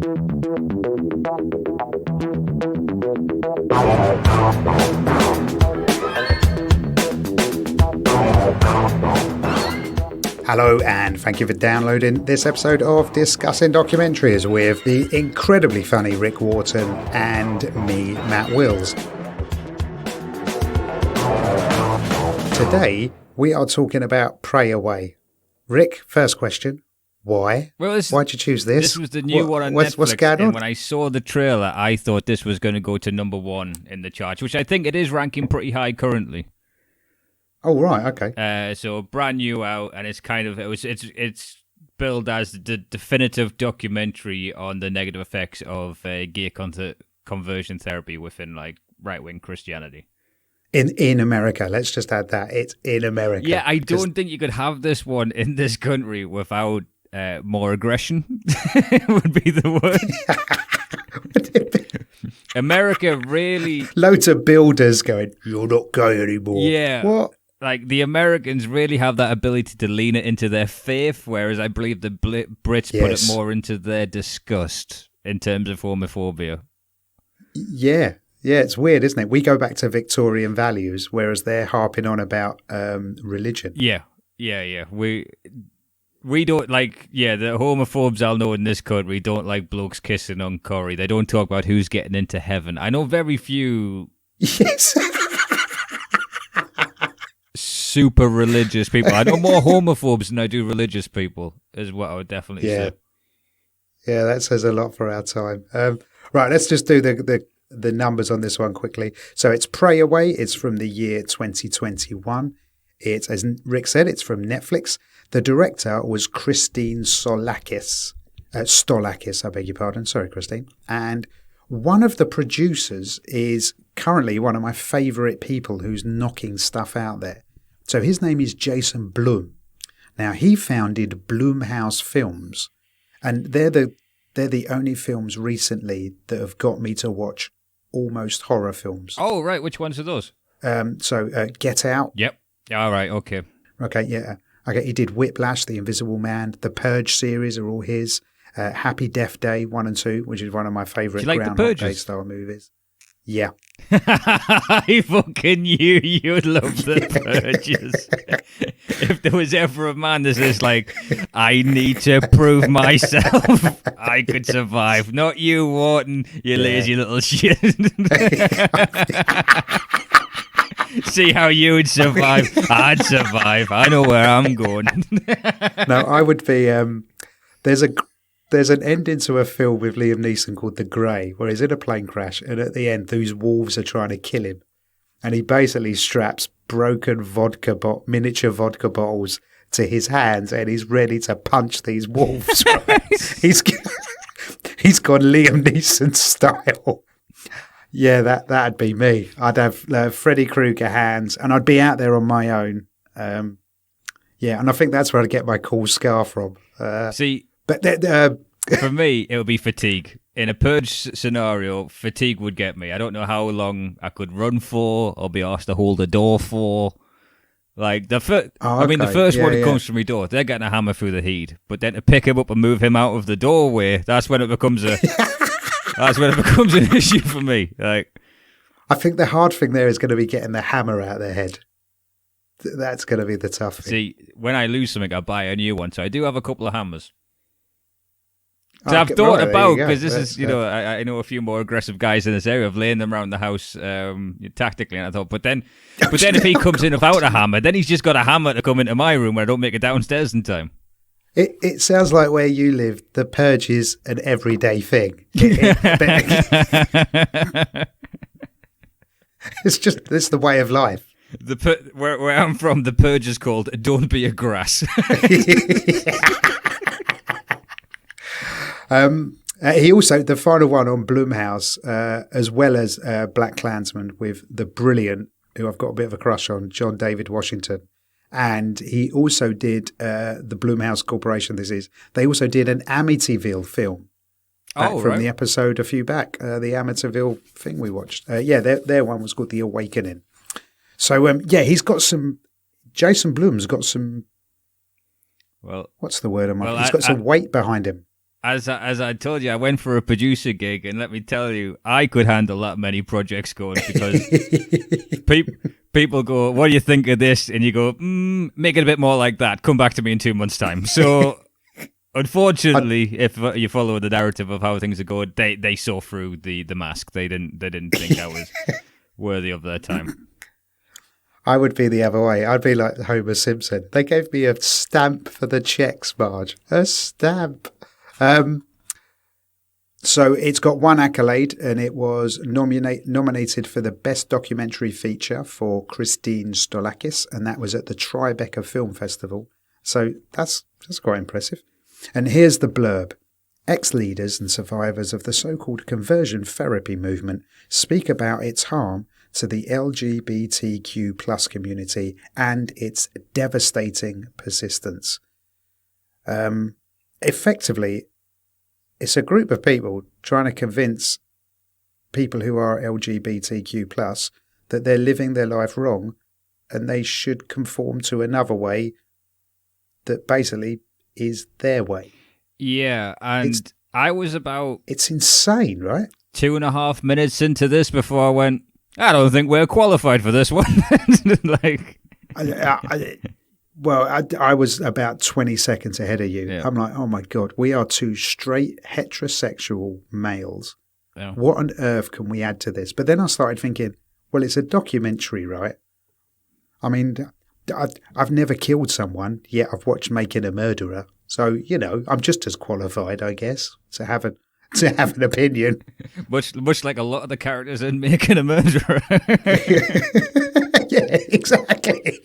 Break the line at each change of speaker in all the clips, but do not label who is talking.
Hello and thank you for downloading this episode of Discussing Documentaries with the incredibly funny Rick Wharton and me, Matt Wills. Today we are talking about Pray Away. Rick, first question. Why?
Well,
why'd you choose this?
This was the new one on Netflix.
What's going on?
And when I saw the trailer, I thought this was going to go to number one in the charts, which I think it is ranking pretty high currently.
Oh, right, okay.
So brand new out, and it's kind of it's billed as the definitive documentary on the negative effects of gay conversion therapy within like right wing Christianity. In
America, let's just add that it's in America.
Yeah, I don't think you could have this one in this country without more aggression. Would be the word. America really
loads of builders going, "You're not gay anymore."
Yeah,
what?
Like, the Americans really have that ability to lean it into their faith, whereas I believe the Brits put it more into their disgust in terms of homophobia.
Yeah, it's weird, isn't it? We go back to Victorian values, whereas they're harping on about religion.
Yeah. We don't like, the homophobes I'll know in this country don't like blokes kissing on curry. They don't talk about who's getting into heaven. I know very few...
Yes.
super religious people. I know more homophobes than I do religious people, is what I would definitely say.
Yeah, that says a lot for our time. Right, let's just do the numbers on this one quickly. So it's Pray Away. It's from the year 2021. It's, as Rick said, it's from Netflix. The director was Christine Stolakis, I beg your pardon. Sorry, Christine. And one of the producers is currently one of my favourite people who's knocking stuff out there. So his name is Jason Blum. Now, he founded Blumhouse Films, and they're the only films recently that have got me to watch almost horror films.
Oh, right. Which ones are those?
Get Out.
Yep. All right. Okay.
Okay, yeah. Okay, he did Whiplash, The Invisible Man, the Purge series are all his. Happy Death Day 1 and 2, which is one of my favourite Groundhog Day style movies. Yeah.
I fucking knew you'd love the Purges. If there was ever a man that says, like, I need to prove myself, I could survive. Not you, Wharton, you lazy little shit. See how you would survive. I'd survive. I know where I'm going.
No, I would be... There's an ending to a film with Liam Neeson called The Grey, where he's in a plane crash, and at the end, these wolves are trying to kill him. And he basically straps broken miniature vodka bottles to his hands, and he's ready to punch these wolves. Right? He's gone Liam Neeson style. Yeah, that'd be me. I'd have Freddy Krueger hands, and I'd be out there on my own. And I think that's where I'd get my cool scar from. But
for me, it would be fatigue. In a purge scenario, fatigue would get me. I don't know how long I could run for or be asked to hold a door for. Like the first one that comes from my door, they're getting a hammer through the heat. But then to pick him up and move him out of the doorway, that's when it becomes an issue for me. Like,
I think the hard thing there is going to be getting the hammer out of their head. That's going to be the tough thing.
See, when I lose something, I buy a new one. So I do have a couple of hammers. So I've thought about, because this is, I know a few more aggressive guys in this area of laying them around the house tactically, and I thought, but then if he comes in without a hammer, then he's just got a hammer to come into my room where I don't make it downstairs in time.
It sounds like where you live, the purge is an everyday thing. It's the way of life.
Where I'm from, the purge is called "Don't Be a Grass."
He also, the final one on Blumhouse, as well as Black Klansman with the brilliant, who I've got a bit of a crush on, John David Washington. And he also did the Blumhouse Corporation, they also did an Amityville film from the episode a few back, the Amityville thing we watched. Their one was called The Awakening. So, he's got some, Jason Blum's got some, what's the word? He's got some weight behind him.
as I told you, I went for a producer gig, and let me tell you, I could handle that many projects going because people go, "What do you think of this?" And you go, "Make it a bit more like that. Come back to me in 2 months' time." So, unfortunately, if you follow the narrative of how things are going, they saw through the mask. They didn't think I was worthy of their time.
I would be the other way. I'd be like Homer Simpson. They gave me a stamp for the checks, Marge. A stamp. So it's got one accolade, and it was nominated for the Best Documentary Feature for Christine Stolakis, and that was at the Tribeca Film Festival. So that's quite impressive. And here's the blurb. Ex-leaders and survivors of the so-called conversion therapy movement speak about its harm to the LGBTQ plus community and its devastating persistence. Effectively, it's a group of people trying to convince people who are LGBTQ plus that they're living their life wrong and they should conform to another way that basically is their way.
Yeah, and I was about...
It's insane, right?
2.5 minutes into this before I went, I don't think we're qualified for this one. Like...
I was about 20 seconds ahead of you. Yeah. I'm like, oh my God, we are two straight heterosexual males. Yeah. What on earth can we add to this? But then I started thinking, well, it's a documentary, right? I mean, I've never killed someone, yet I've watched Making a Murderer. So, I'm just as qualified, I guess, to have an opinion.
much like a lot of the characters in Making a Murderer.
Yeah, exactly.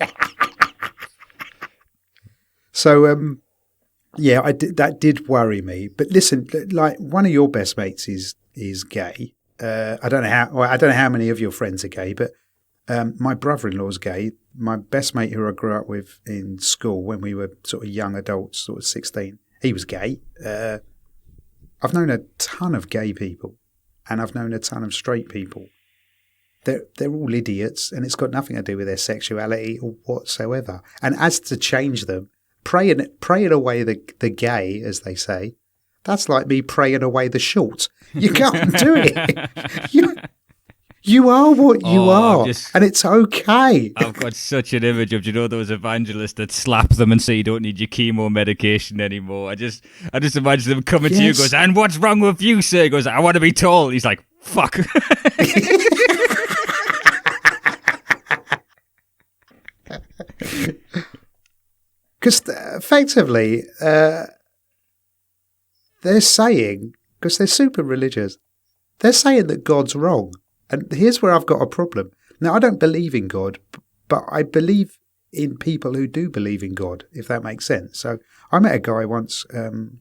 So, that did worry me. But listen, like one of your best mates is gay. I don't know how many of your friends are gay, but my brother-in-law's gay. My best mate who I grew up with in school when we were sort of young adults, sort of 16, he was gay. I've known a ton of gay people, and I've known a ton of straight people. They're all idiots, and it's got nothing to do with their sexuality or whatsoever. And as to change them, praying away the gay, as they say, that's like me praying away the short. You can't do it. You are what you are, and it's okay.
I've got such an image of, those evangelists that slap them and say you don't need your chemo medication anymore. I just imagine them coming to you and goes, and what's wrong with you, sir? He goes, I want to be tall. He's like, fuck.
Because effectively, they're saying, because they're super religious, they're saying that God's wrong. And here's where I've got a problem. Now, I don't believe in God, but I believe in people who do believe in God, if that makes sense. So I met a guy once who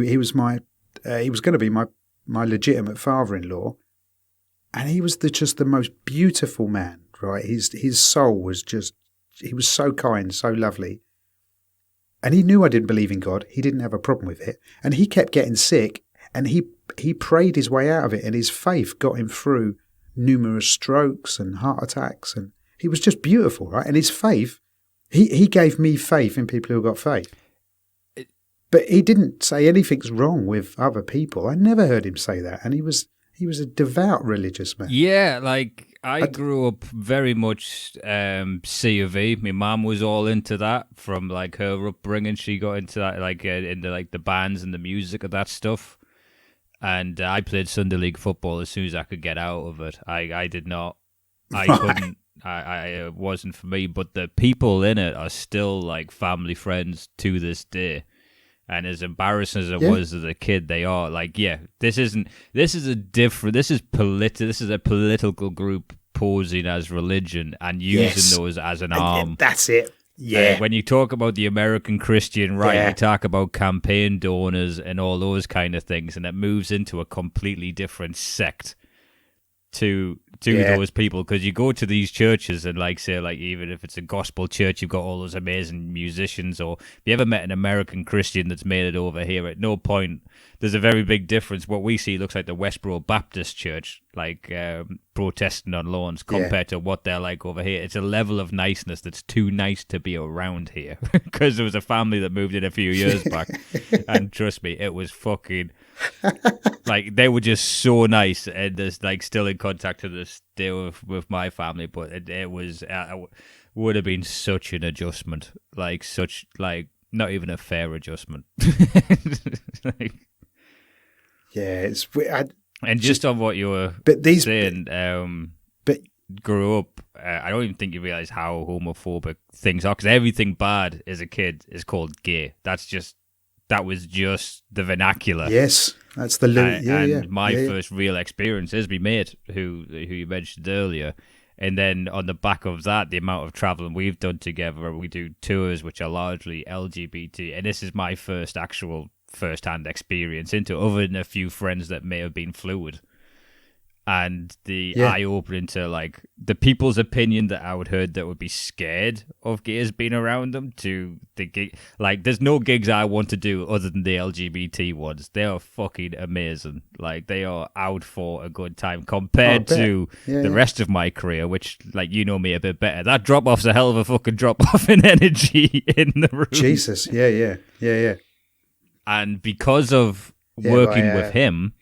he was going to be my legitimate father-in-law, and he was just the most beautiful man, right? His soul was he was so kind, so lovely. And he knew I didn't believe in God. He didn't have a problem with it. And he kept getting sick, and he prayed his way out of it, and his faith got him through numerous strokes and heart attacks, and he was just beautiful, right? And his faith, he gave me faith in people who got faith. But he didn't say anything's wrong with other people. I never heard him say that. And he was a devout religious man.
Yeah, like I grew up very much C of E. My mum was all into that from like her upbringing. She got into that, like into like the bands and the music of that stuff. And I played Sunday League football as soon as I could get out of it. I did not. I couldn't. It wasn't for me. But the people in it are still like family friends to this day. And as embarrassing as it was as a kid, they are like, this is a political group posing as religion and using those as an arm.
That's it. Yeah.
When you talk about the American Christian right, you talk about campaign donors and all those kind of things, and it moves into a completely different sect to
Yeah.
those people, because you go to these churches and like say like even if it's a gospel church, you've got all those amazing musicians. Or if you ever met an American Christian that's made it over here, at no point there's a very big difference. What we see looks like the Westboro Baptist Church, like protesting on lawns, compared to what they're like over here. It's a level of niceness that's too nice to be around here. Because there was a family that moved in a few years back, and trust me, it was fucking like they were just so nice, and there's like still in contact to this day with my family. But it was would have been such an adjustment, like not even a fair adjustment. Like,
Yeah, it's
and just on what you were saying,
but
grew up. I don't even think you realize how homophobic things are, because everything bad as a kid is called gay. That was just the vernacular.
yes, that's the
my first real experience is my mate who you mentioned earlier. And then on the back of that, the amount of traveling we've done together, we do tours which are largely LGBT, and this is my first actual first-hand experience into it, other than a few friends that may have been fluid. And the eye-opening to like the people's opinion that I would heard that would be scared of gays being around them, to the gig. Like, there's no gigs I want to do other than the LGBT ones. They are fucking amazing. Like, they are out for a good time compared to the rest of my career, which, like, you know me a bit better. That drop-off's a hell of a fucking drop-off in energy in the room.
Jesus, yeah.
And because of working with him,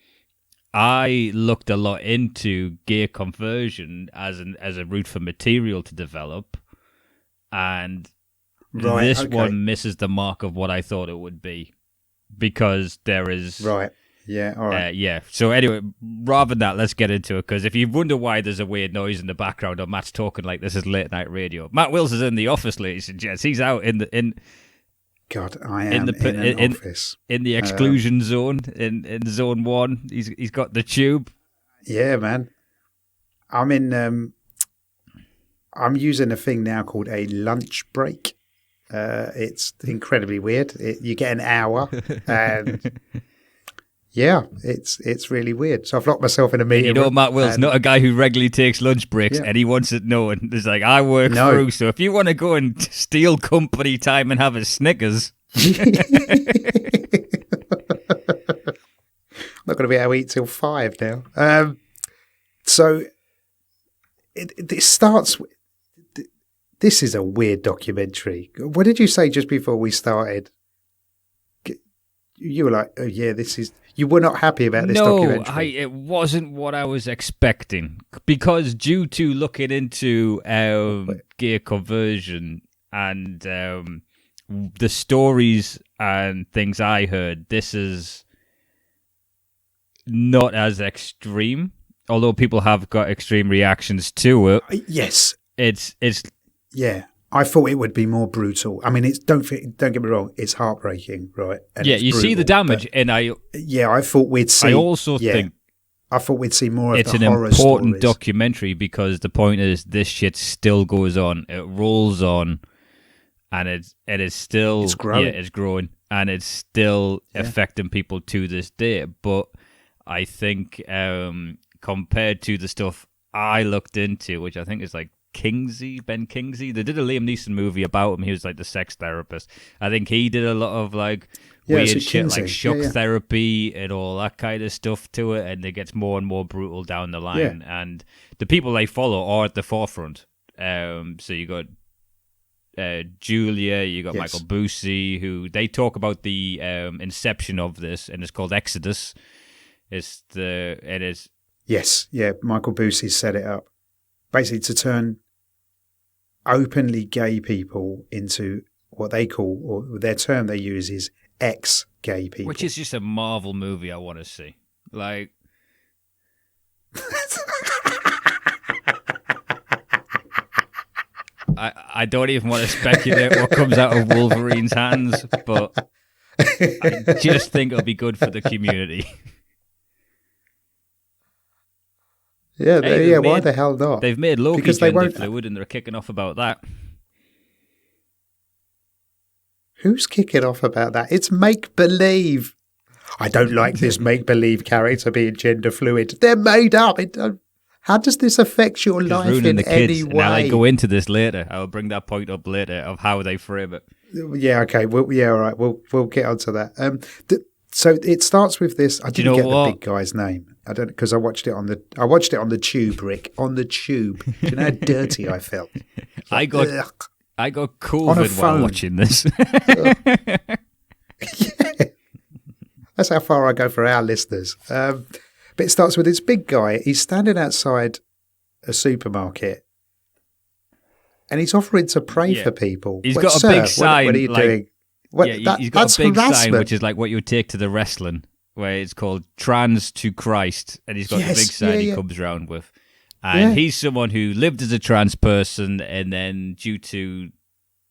I looked a lot into gay conversion as a route for material to develop, and this one misses the mark of what I thought it would be, because there is
all right.
So anyway, rather than that, let's get into it, because if you wonder why there's a weird noise in the background or Matt's talking like this is late night radio, Matt Wills is in the office, ladies and gents. He's out in.
God, I am in an office.
In the exclusion zone, in zone 1. He's got the tube.
Yeah, man. I'm using a thing now called a lunch break. It's incredibly weird. You get an hour, and yeah, it's really weird. So I've locked myself in a meeting.
You know, Matt Will's not a guy who regularly takes lunch breaks, and he wants it known. It's like, I work through, so if you want to go and steal company time and have a Snickers.
I'm not going to be able to eat till 5 now. So it starts. This is a weird documentary. What did you say just before we started? You were like, "Oh yeah, this is." You were not happy about this documentary.
No, it wasn't what I was expecting, because due to looking into gay conversion and the stories and things I heard, this is not as extreme. Although people have got extreme reactions to it.
Yes,
it's
yeah. I thought it would be more brutal. I mean, don't get me wrong, it's heartbreaking, right? And
you brutal, see the damage, and I
thought we'd see.
I also think
I thought we'd see more of the horror stories.
It's an important documentary, because the point is this shit still goes on. It rolls on, and it is still
growing.
Yeah, it's growing, and it's still affecting people to this day. But I think compared to the stuff I looked into, which I think is like Ben Kingsley. They did a Liam Neeson movie about him. He was like the sex therapist. I think he did a lot of like weird shit, like shock therapy and all that kind of stuff to it, and it gets more and more brutal down the line. And the people they follow are at the forefront. So you got Julia, you got Michael Busey, who they talk about the inception of this, and it's called Exodus.
Yes, Michael Busey set it up basically to turn openly gay people into what they call, or their term they use is ex-gay people.
Which is just a Marvel movie I want to see. Like... I don't even want to speculate what comes out of Wolverine's hands, but I just think it'll be good for the community.
Why the hell not?
They've made Loki gender fluid, and they're kicking off about that.
Who's kicking off about that? It's make-believe. I don't like this make-believe character being gender fluid. They're made up. How does this affect your
Just
life
ruining
in
the
any
kids.
way?
And I'll go into this later. I'll bring that point up later of how they frame it.
Yeah, okay. Well, yeah, all right. We'll get onto that. So it starts with this. I didn't get the big guy's name. I don't, because I watched it on the tube, Rick, on the tube. Do you know how dirty I felt?
I got COVID while watching this.
Yeah. That's how far I go for our listeners. But it starts with this big guy. He's standing outside a supermarket, and he's offering to pray for people.
He's got a big sign.
What are you doing?
He's got a big sign, which is like what you would take to the wrestling, where it's called Trans to Christ, and he's got the big sign he comes around with. And he's someone who lived as a trans person, and then due to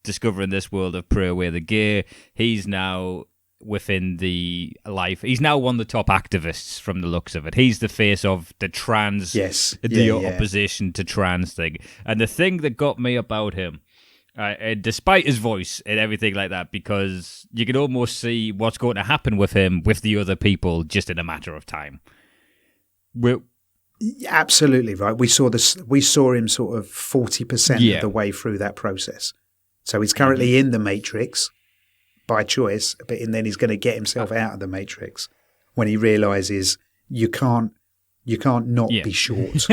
discovering this world of Pray Away the Gay, he's now within the life. He's now one of the top activists from the looks of it. He's the face of the trans, opposition to trans thing. And the thing that got me about him, despite his voice and everything like that, because you can almost see what's going to happen with him, with the other people, just in a matter of time.
Absolutely right. We saw this. We saw him sort of 40% of the way through that process. So he's currently in the Matrix by choice, but then he's going to get himself out of the Matrix when he realizes you can't not be short.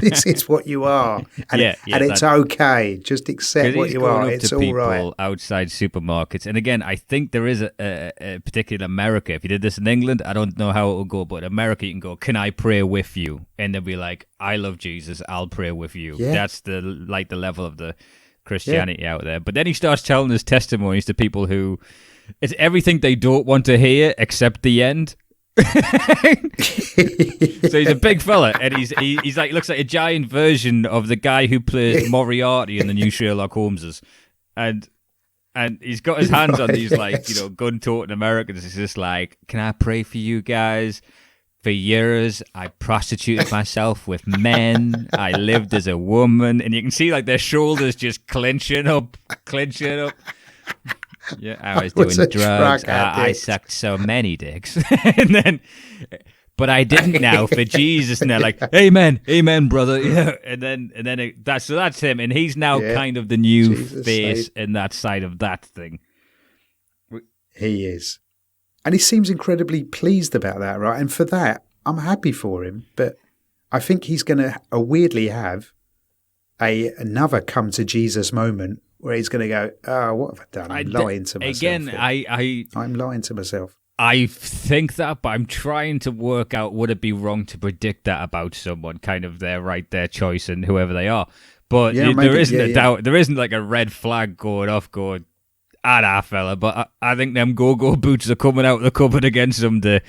This is what you are, and it's okay. Just accept what you are. It's all right.
Outside supermarkets, and again, I think there is a particular America. If you did this in England, I don't know how it will go, but in America, you can go, "Can I pray with you?" And they'll be like, "I love Jesus. I'll pray with you."
Yeah.
That's the level of the Christianity out there. But then he starts telling his testimonies to people who it's everything they don't want to hear except the end. So he's a big fella, and he's like, looks like a giant version of the guy who plays Moriarty in the new Sherlock Holmeses, and he's got his hands on these gun-toting Americans. He's just like, "Can I pray for you guys? For years, I prostituted myself with men. I lived as a woman," and you can see like their shoulders just clenching up. Yeah, I was doing drugs. I sucked so many dicks, but I didn't now for Jesus. And they're like, "Amen, amen, brother." Yeah, and then that's him, and he's now kind of the new face in that side of that thing.
He is, and he seems incredibly pleased about that, right? And for that, I'm happy for him. But I think he's going to weirdly have another come to Jesus moment, where he's going to go, "Oh, what have I done? I'm lying to myself."
Again,
I'm lying to myself.
I think that, but I'm trying to work out, would it be wrong to predict that about someone, kind of their choice and whoever they are. But there isn't a doubt. There isn't like a red flag going off going, "Ah, fella." But I think them go-go boots are coming out of the cupboard again someday.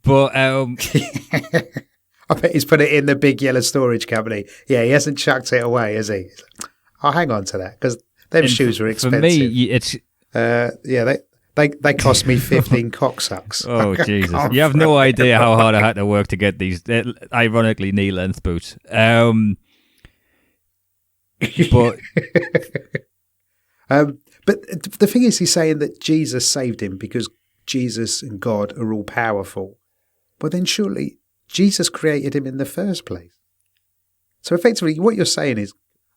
But
I bet he's put it in the big yellow storage cabinet. Yeah, he hasn't chucked it away, has he? I'll hang on to that, because them shoes are expensive.
For me, it's
they cost me 15 cocksucks.
Oh Jesus! You have no idea how hard I had to work to get these. Ironically, knee-length boots. But
the thing is, he's saying that Jesus saved him because Jesus and God are all powerful. But then surely Jesus created him in the first place. So effectively, what you're saying is,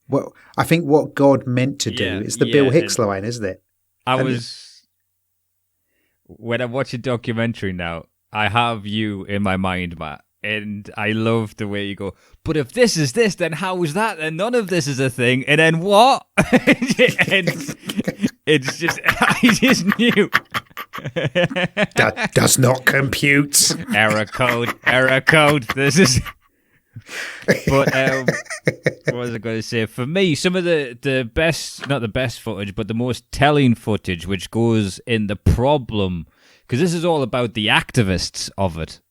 well, I think what God meant to do is the Bill Hicks line, isn't it?
When I watch a documentary now, I have you in my mind, Matt, and I love the way you go, "But if this is this, then how is that? And none of this is a thing. And then what?" And it's just, I just knew.
That does not compute.
Error code. This is... But what was I going to say? For me, some of the best, not the best footage, but the most telling footage, which goes in the problem, because this is all about the activists of it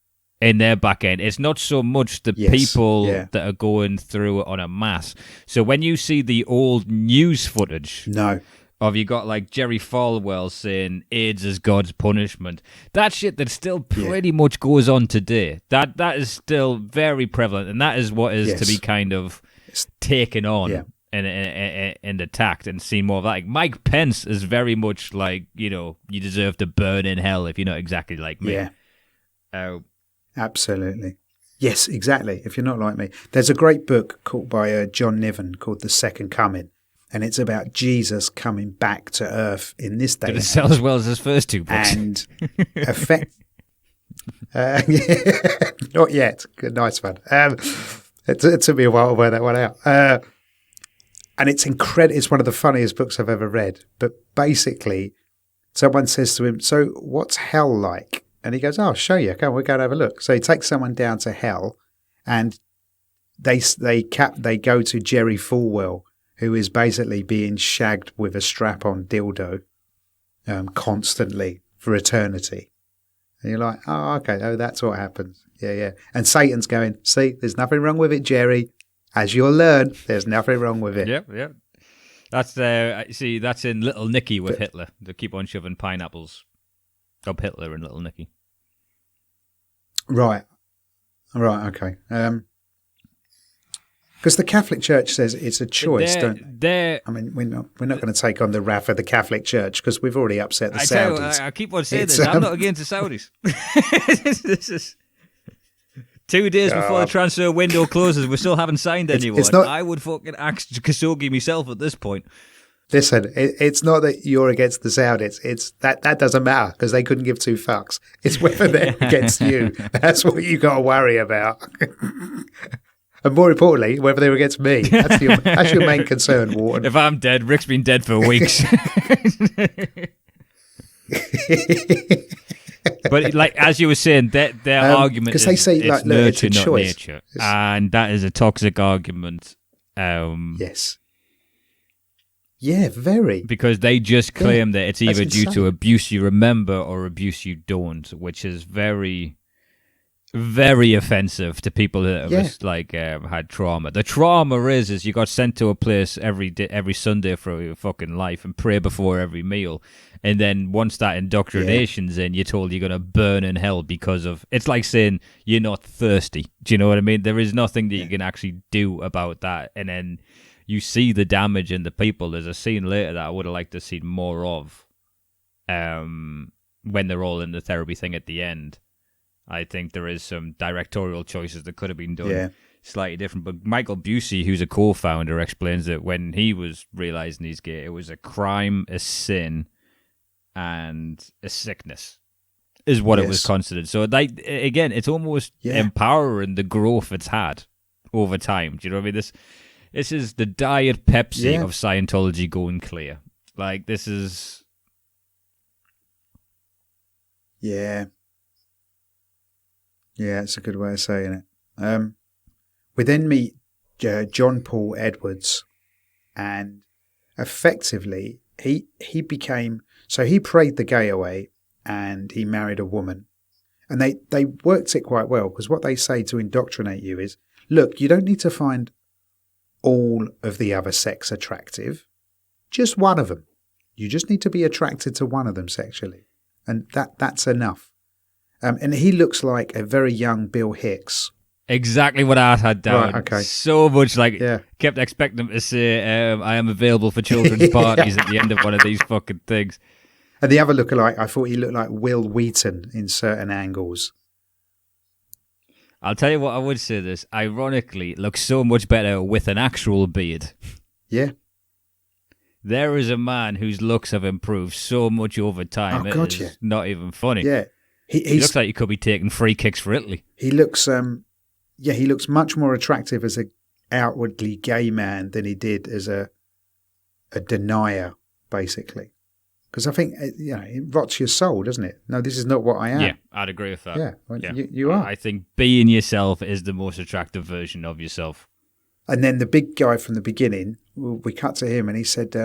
in their back end. It's not so much the people that are going through it on a mass. So when you see the old news footage, of you got like Jerry Falwell saying AIDS is God's punishment, that shit that still pretty much goes on today. That is still very prevalent, and that is what is to be kind of taken on and attacked and seen more of that. Like Mike Pence is very much like, you deserve to burn in hell if you're not exactly like me.
Yeah. Absolutely. Yes, exactly. If you're not like me, there's a great book called by John Niven called The Second Coming, and it's about Jesus coming back to Earth in this day
Did it
and
sell
age,
as well as his first two books?
and affect. Not yet. Good, nice one. It took me a while to wear that one out. And it's incredible. It's one of the funniest books I've ever read. But basically, someone says to him, "So what's hell like?" And he goes, "Oh, I'll show you. Come, we'll go and have a look." So he takes someone down to hell, and they go to Jerry Falwell, who is basically being shagged with a strap-on dildo constantly for eternity. And you're like, "Oh, okay. Oh, that's what happens." Yeah. And Satan's going, "See, there's nothing wrong with it, Jerry. As you'll learn, there's nothing wrong with it."
Yep. That's that's in Little Nicky with Hitler. They keep on shoving pineapples up Hitler and Little Nicky.
Right. Okay. Because the Catholic Church says it's a choice, I mean, we're not going to take on the wrath of the Catholic Church because we've already upset the Saudis.
I keep on saying this. I'm not against the Saudis. This is 2 days before the transfer window closes. We still haven't signed anyone. I would fucking ask Khashoggi myself at this point.
Listen, it's not that you're against the Saudis. It's that doesn't matter because they couldn't give two fucks. It's whether they're against you. That's what you got to worry about. And more importantly, whether they were against me. That's your main concern, Wharton.
If I'm dead, Rick's been dead for weeks. But like as you were saying, their argument is
they say
it's
look,
nurture,
it's a
not
choice.
nature, and that is a toxic argument.
Yes. Yeah, very.
Because they just claim that it's either due to
insane.
abuse you remember or abuse you don't, which is very, very offensive to people that have had trauma. The trauma is you got sent to a place every Sunday for your fucking life and pray before every meal, and then once that indoctrination's in, you're told you're gonna burn in hell because of. It's like saying you're not thirsty. Do you know what I mean? There is nothing that you can actually do about that, and then you see the damage in the people. There's a scene later that I would have liked to see more of, when they're all in the therapy thing at the end. I think there is some directorial choices that could have been done slightly different. But Michael Busey, who's a co-founder, explains that when he was realizing he's gay, it was a crime, a sin, and a sickness is what it was considered. So, again, it's almost empowering the growth it's had over time. Do you know what I mean? This is the Diet Pepsi of Scientology going clear. Like, this is...
Yeah. Yeah, it's a good way of saying it. We then meet John Paul Edwards, and effectively he became... So he prayed the gay away, and he married a woman. And they worked it quite well, because what they say to indoctrinate you is, look, you don't need to find all of the other sex attractive, just one of them. You just need to be attracted to one of them sexually, and that's enough. And he looks like a very young Bill Hicks.
Exactly what I had down.
Right, okay.
So much kept expecting him to say, I am available for children's parties at the end of one of these fucking things.
And the other lookalike, I thought he looked like Will Wheaton in certain angles.
I'll tell you what, I would say this. Ironically, it looks so much better with an actual beard.
Yeah.
There is a man whose looks have improved so much over time.
Oh, God,
it's not even funny.
Yeah.
He looks like he could be taking free kicks for Italy.
He looks, he looks much more attractive as an outwardly gay man than he did as a denier, basically. Because I think, it rots your soul, doesn't it? No, this is not what I am.
Yeah, I'd agree with that.
Yeah, well, you are.
I think being yourself is the most attractive version of yourself.
And then the big guy from the beginning, we cut to him and he said,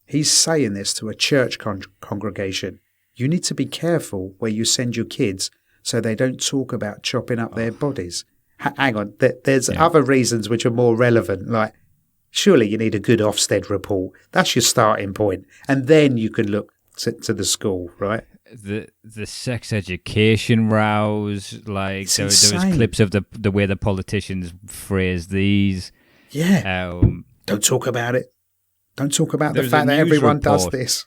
he's saying this to a church congregation. You need to be careful where you send your kids so they don't talk about chopping up their bodies. Hang on, there's other reasons which are more relevant, like surely you need a good Ofsted report. That's your starting point. And then you can look to the school, right?
The sex education rows, like there was clips of the way the politicians phrase these.
Yeah. Don't talk about it. Don't talk about the fact that everyone does this.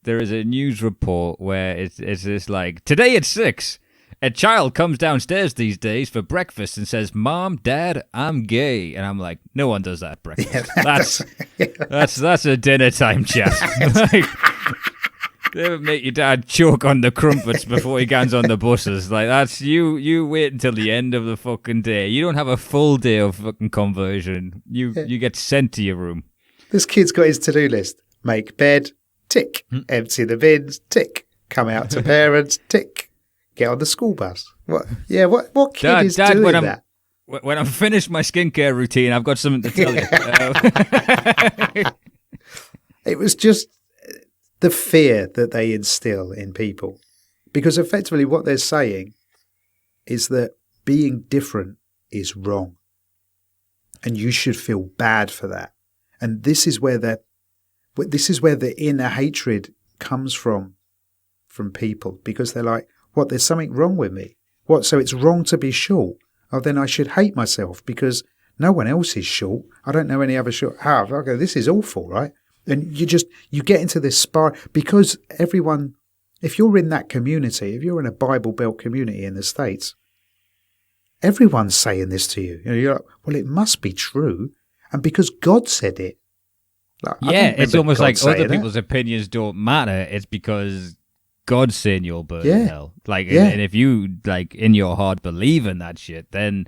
There is a news report where it's this like, today at 6, a child comes downstairs these days for breakfast and says, "Mom, Dad, I'm gay," and I'm like, no one does that at breakfast. That's a dinner time chat. Like, they would make your dad choke on the crumpets before he gets on the buses. Like, that's you wait until the end of the fucking day. You don't have a full day of fucking conversion. You get sent to your room.
This kid's got his to-do list. Make bed, tick. Empty the bins, tick. Come out to parents, tick. Get on the school bus. What? Yeah, what kid is doing that?
When I'm finished my skincare routine, I've got something to tell you.
It was just the fear that they instill in people. Because effectively what they're saying is that being different is wrong. And you should feel bad for that. And this is where the inner hatred comes from people, because they're like, what, there's something wrong with me? What, so it's wrong to be short? Oh, then I should hate myself because no one else is short. I don't know any other short. Okay, this is awful, right? And you get into this spiral because everyone, if you're in that community, if you're in a Bible Belt community in the States, everyone's saying this to you. You're like, well, it must be true. And because God said it. Like,
yeah, it's almost like other people's opinions don't matter. It's because God's saying you'll burn in hell. Like, and if you, like, in your heart believe in that shit, then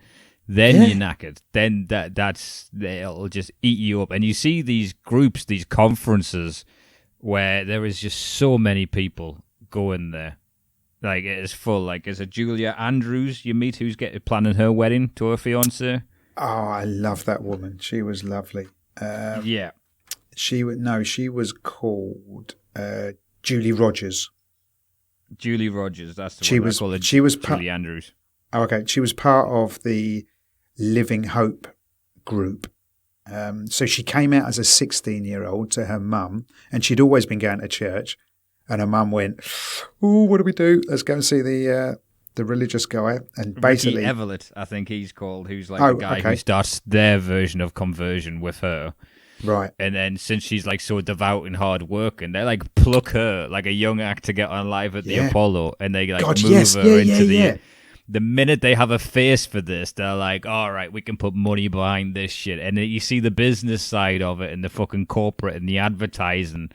you're knackered. Then it'll just eat you up. And you see these groups, these conferences where there is just so many people going there. Like, it is full. Like, is it Julia Andrews you meet who's planning her wedding to her fiancé?
Oh, I love that woman. She was lovely.
Yeah.
She was called Julie Rogers.
Julie Rogers, that's the one.
She was
Julie Andrews.
Oh, okay. She was part of the Living Hope group. So she came out as a 16-year-old to her mum, and she'd always been going to church. And her mum went, "Oh, what do we do? Let's go and see the religious guy." And basically,
Ricky Everett, I think he's called, who's like the guy who starts their version of conversion with her.
Right.
And then since she's like so devout and hard working, they like pluck her like a young act to get on live at the Apollo, and they like move her into the minute they have a face for this, they're like, all right, we can put money behind this shit. And then you see the business side of it and the fucking corporate and the advertising,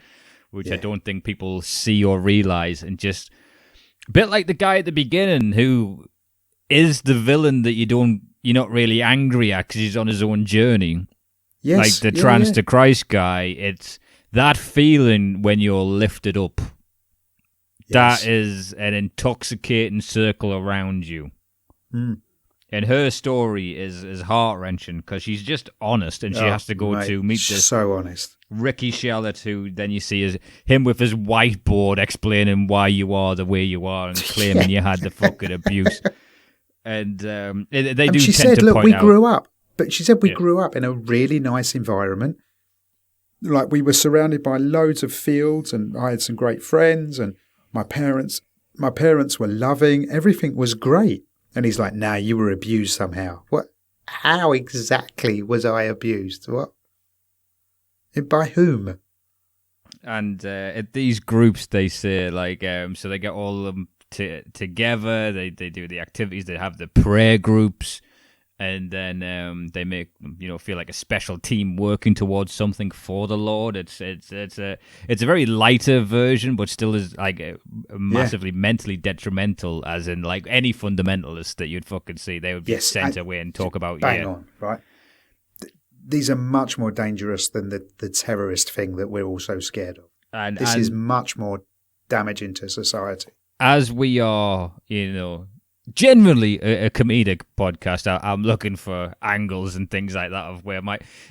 which I don't think people see or realize. And just a bit like the guy at the beginning who is the villain that you're not really angry at because he's on his own journey.
Yes.
Like the trans to Christ guy, it's that feeling when you're lifted up. Yes. That is an intoxicating circle around you. Mm. And her story is heart-wrenching because she's just honest, and she has to go to meet this
so honest
Ricky Shellett, who then you see is him with his whiteboard explaining why you are the way you are and claiming you had the fucking abuse. And they do
she
tend
said,
to
look,
point
we
out,
grew up. But she said we grew up in a really nice environment. Like, we were surrounded by loads of fields, and I had some great friends, and my parents were loving. Everything was great. And he's like, "Nah, you were abused somehow." What? How exactly was I abused? What? By whom?
And at these groups, they say, like, so they get all of them together. They do the activities. They have the prayer groups. And then they make feel like a special team working towards something for the Lord. It's a very lighter version, but still is like massively mentally detrimental. As in, like any fundamentalist that you'd fucking see, they would be sent away and talk about.
Bang on, right? These are much more dangerous than the terrorist thing that we're all so scared of. And this is much more damaging to society.
As we are, generally a comedic podcast. I'm looking for angles and things like that of where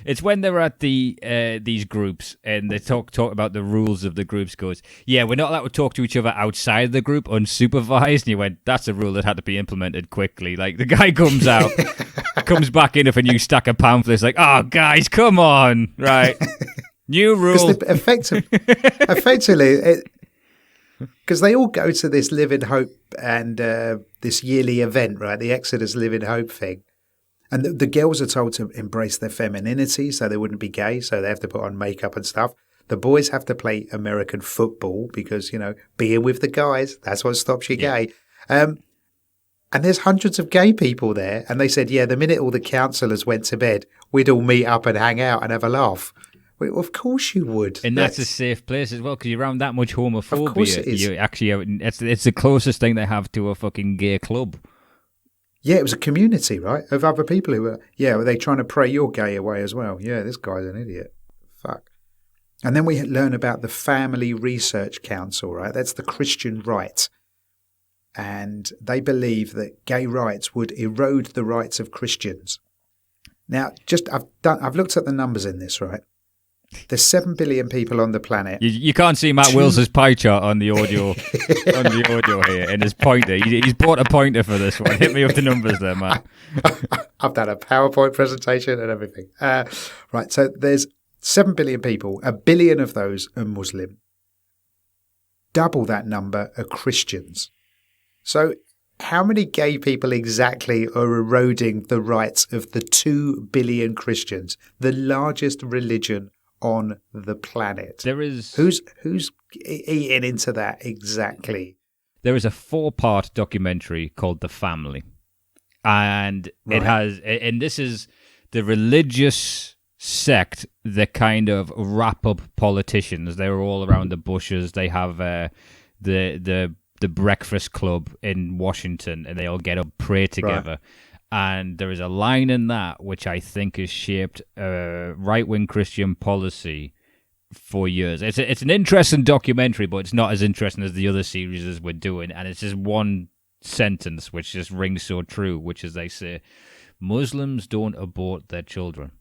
it's when they're at these groups and they talk about the rules of the groups. Goes, yeah, we're not allowed to talk to each other outside the group unsupervised. And you went, that's a rule that had to be implemented quickly. Like the guy comes out, comes back in with a new stack of pamphlets. Like, oh guys, come on, right? New rule.
Effectively. Because they all go to this Live in Hope and this yearly event, right? The Exodus Live in Hope thing. And the girls are told to embrace their femininity so they wouldn't be gay. So they have to put on makeup and stuff. The boys have to play American football because, being with the guys, that's what stops you gay. And there's hundreds of gay people there. And they said, yeah, the minute all the councillors went to bed, we'd all meet up and hang out and have a laugh. Well, of course you would.
And that's a safe place as well, because you're around that much homophobia.
Of course it is.
You actually, it's the closest thing they have to a fucking gay club.
Yeah, it was a community, right, of other people who were, were they trying to pray your gay away as well? Yeah, this guy's an idiot. Fuck. And then we learn about the Family Research Council, right? That's the Christian right. And they believe that gay rights would erode the rights of Christians. Now, I've looked at the numbers in this, right? There's 7 billion people on the planet.
You can't see Matt Wills's pie chart on the audio on the audio here, and his pointer. He's bought a pointer for this one. Hit me with the numbers there, Matt.
I've done a PowerPoint presentation and everything. Right, so there's 7 billion people. 1 billion of those are Muslim. Double that number are Christians. So how many gay people exactly are eroding the rights of the 2 billion Christians, the largest religion on the planet?
There is
who's eating into that exactly?
There is a 4-part documentary called The Family, and this is the religious sect that kind of wrap up politicians. They're all around the bushes. They have the Breakfast Club in Washington, and they all get up, pray together. Right. And there is a line in that which I think has shaped right-wing Christian policy for years. It's an interesting documentary, but it's not as interesting as the other series as we're doing. And it's just one sentence which just rings so true, which is they say, Muslims don't abort their children.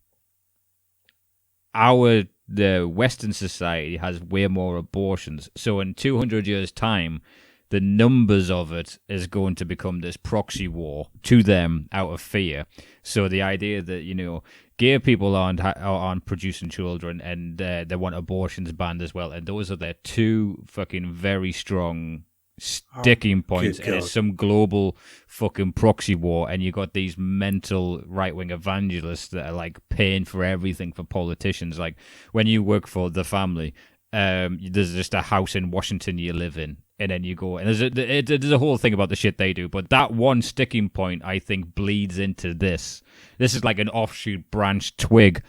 The Western society has way more abortions. So in 200 years' time, the numbers of it is going to become this proxy war to them out of fear. So the idea that, gay people aren't producing children, and they want abortions banned as well. And those are their 2 fucking very strong sticking points. And it's some global fucking proxy war. And you got these mental right-wing evangelists that are like paying for everything for politicians. Like when you work for The Family, there's just a house in Washington you live in. And then you go, and there's a whole thing about the shit they do. But that one sticking point, I think, bleeds into this. This is like an offshoot branch twig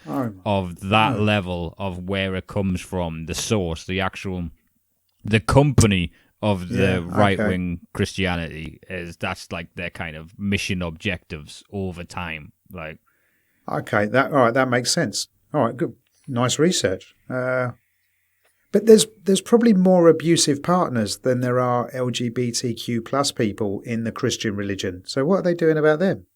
of that level of where it comes from, the source, the company of the right-wing Christianity. That's like their kind of mission objectives over time. Like,
okay, that makes sense. All right, good, nice research. But there's probably more abusive partners than there are LGBTQ plus people in the Christian religion. So what are they doing about them?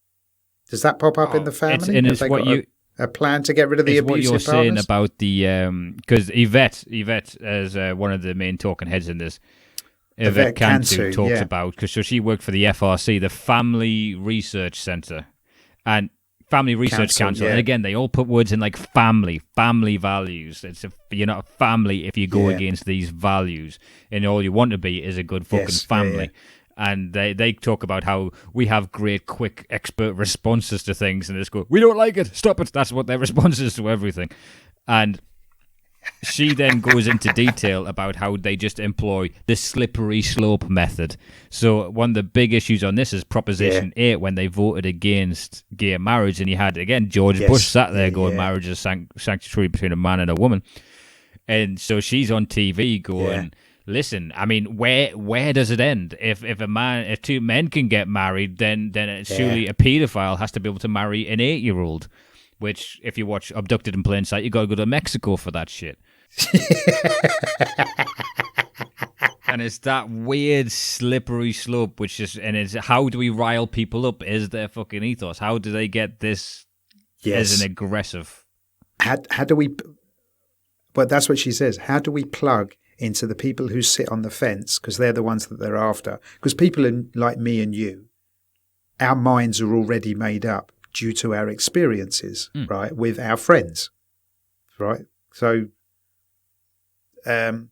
Does that pop up in the family?
Have they got
a plan to get rid of the abusive partners?
What you're saying about the because Yvette is one of the main talking heads in this. Yvette Cantu talks about, because she worked for the FRC, the Family Research Centre, and Family Research Council, and again, they all put words in like family values. You're not a family if you go against these values, and all you want to be is a good fucking family. And they talk about how we have great, quick, expert responses to things, and they just go, we don't like it, stop it. That's what their response is to everything. And she then goes into detail about how they just employ the slippery slope method. So one of the big issues on this is Proposition 8, when they voted against gay marriage, and you had, again, George Bush sat there going, marriage is sanctuary between a man and a woman. And so she's on TV going, listen, I mean, where does it end? If 2 men can get married, then surely a paedophile has to be able to marry an 8-year-old. Which, if you watch Abducted in Plain Sight, you got to go to Mexico for that shit. And it's that weird slippery slope, and it's how do we rile people up? Is their fucking ethos? How do they get this as an aggressive?
How do we? But that's what she says. How do we plug into the people who sit on the fence, because they're the ones that they're after? Because people like me and you, our minds are already made up due to our experiences, right, with our friends, right? So, and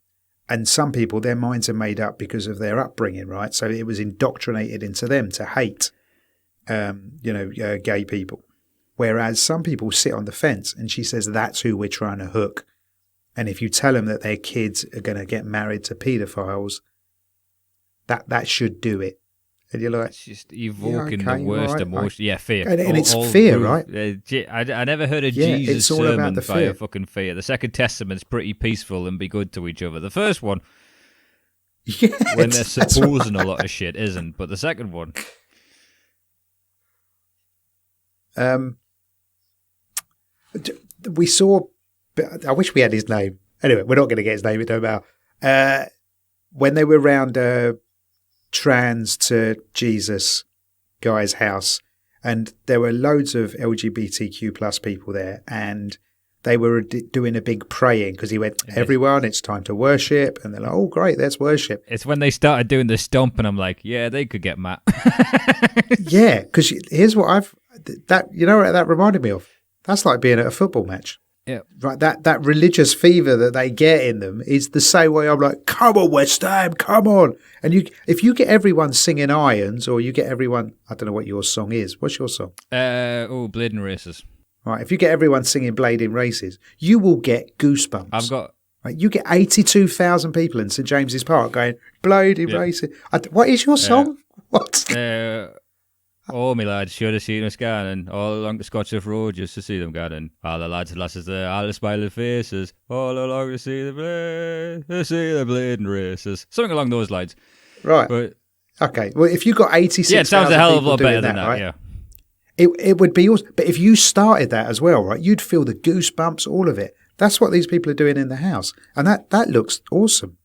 some people, their minds are made up because of their upbringing, right? So it was indoctrinated into them to hate, gay people. Whereas some people sit on the fence, and she says that's who we're trying to hook. And if you tell them that their kids are going to get married to paedophiles, that should do it. And you're like,
It's just evoking
okay,
the worst
right,
emotion. Yeah, fear.
and it's fear, right?
I never heard a
Yeah,
Jesus
it's all about
sermon
the
by a
fear.
fucking fear. The Second Testament's pretty peaceful and be good to each other. The first one,
Yeah,
when they're
that's
supposing
right.
a lot of shit, isn't. But the second one,
We saw. I wish we had his name. Anyway, we're not going to get his name. It don't matter. When they were around trans to Jesus guy's house, and there were loads of LGBTQ plus people there, and they were doing a big praying because he went, everyone, it's time to worship, and they're like, oh great, let's worship.
it's when they started doing the stomp, and I'm like, yeah, they could get Matt.
Yeah, because here's what you know what that reminded me of. That's like being at a football match.
Yeah.
Right, that religious fever that they get in them is the same way I'm like, come on, West Ham, come on. And if you get everyone singing Irons, or you get everyone, I don't know what your song is. What's your song?
Bleeding Races.
Right, if you get everyone singing Blading Races, you will get goosebumps.
I've got...
Right, you get 82,000 people in St James's Park going, Blading Races. What is your song? What?
Oh, my lads, should have seen us going all along the Scottish Road just to see them going. All the lads and lasses there, all the smiling faces, all along to see the bleeding races. Something along those lines.
Right.
But,
okay. Well, if you got 86,000
yeah, it sounds a hell of a lot
people
better
doing
than that,
right?
yeah.
It would be awesome. But if you started that as well, right, you'd feel the goosebumps, all of it. That's what these people are doing in the house. And that looks awesome.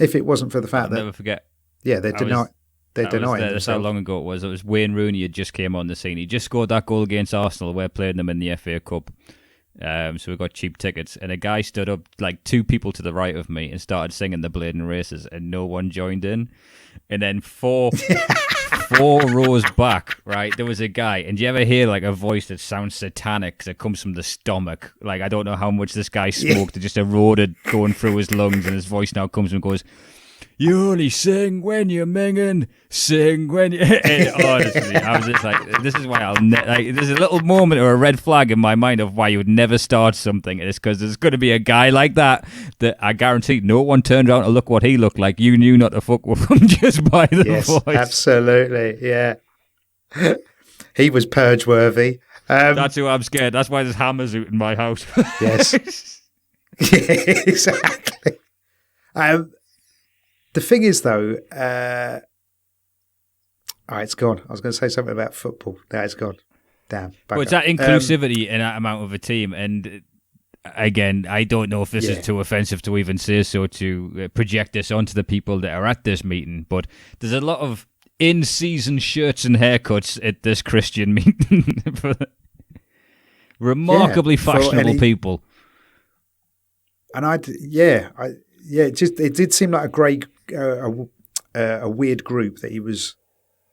If it wasn't for the fact
I'll never forget.
Yeah, they're denying
That's how long ago it was. It was Wayne Rooney had just came on the scene. He just scored that goal against Arsenal. We're playing them in the FA Cup. So we got cheap tickets. And a guy stood up, like two people to the right of me, and started singing the Blading Races, and no one joined in. And then four rows back, right, there was a guy. And do you ever hear like a voice that sounds satanic because it comes from the stomach? Like, I don't know how much this guy smoked. It just eroded going through his lungs, and his voice now comes and goes, you only sing when you're minging, sing when you... Honestly, I was just like, this is why there's a little moment or a red flag in my mind of why you would never start something. It's because there's going to be a guy like that I guarantee no one turned around to look what he looked like. You knew not to fuck with him just by the voice.
Absolutely, yeah. He was purge-worthy.
That's who I'm scared. That's why there's hammers out in my house.
Yes. Yeah, exactly. The thing is, though, it's gone. I was going to say something about football. No, it's gone. Damn.
Well, it's that inclusivity in that amount of a team. And again, I don't know if this is too offensive to even say so, to project this onto the people that are at this meeting, but there's a lot of in-season shirts and haircuts at this Christian meeting. For remarkably fashionable people. And
it did seem like a weird group that he was